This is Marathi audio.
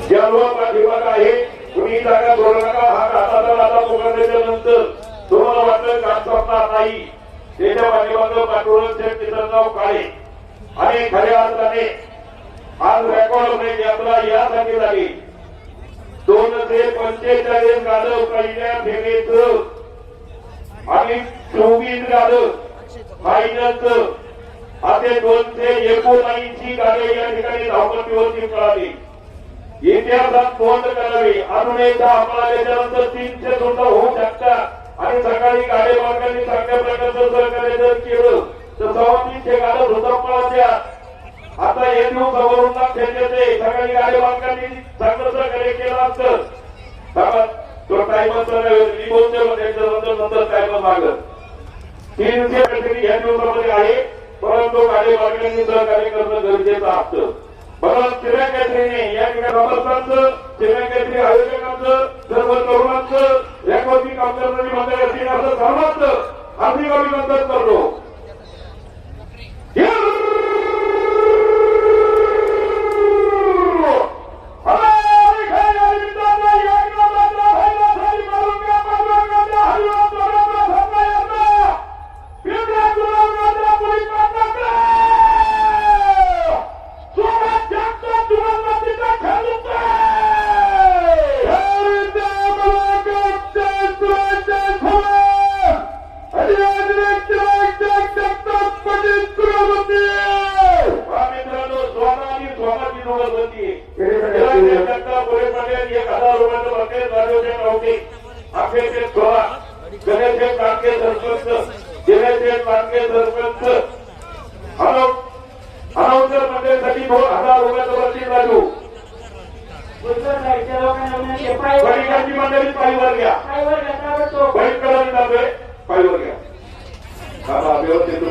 ज्यावर पाठीमाग आहे कुणी जागा सोडू नका. हा हाताचा पुकारल्याच्या नंतर तुम्हाला वाटतं काम संपणार नाही. त्याच्या पाठीमाग पाठवून किसनराव काळे आणि खऱ्या अर्थाने आज रेकॉर्ड ब्रेक यात्रा यासाठी झाली. 245 गाडं पहिल्या फेरीचं आणि 24 गाडं फायनलचं असे 279 गाडे या ठिकाणी धावपट्टीवरती पळाली. इतिहासात नोंद करावी. अजून एकदा आपल्याला त्याच्यानंतर 300 सुद्धा होऊ शकतात आणि सकाळी गाडी मालकांनी चांगल्या प्रकारचं सहकार्य जर केलं तर 350 गाड्या सुद्धा पळाल्या. आता हे दिवसावरून खेळते सकाळी गाडी मालकांनी चांगलं सहकार्य केलं असतं तो टायमर नंतर टायमर मागत 300 काहीतरी या दिवसामध्ये आहे. परंतु गाडी मालकांनी सहकार्य करणं गरजेचं असतं. बघा चिऱ्या कॅटरीने या ठिकाणी समर्थांचं चिऱ्या कॅटरी आयोजकांचं सर्व तरुणांचं यावरती काम करणारी मंडळी असतील असं सर्वांचं हार्दिक अभिनंदन करतो. अनाउन्सर मंडळीसाठी 2000 रुपयाचं बक्षीस राजू. मंडळी पायीवर घ्या. पायीवर घ्या. पायीवर घ्या. व्यवस्थित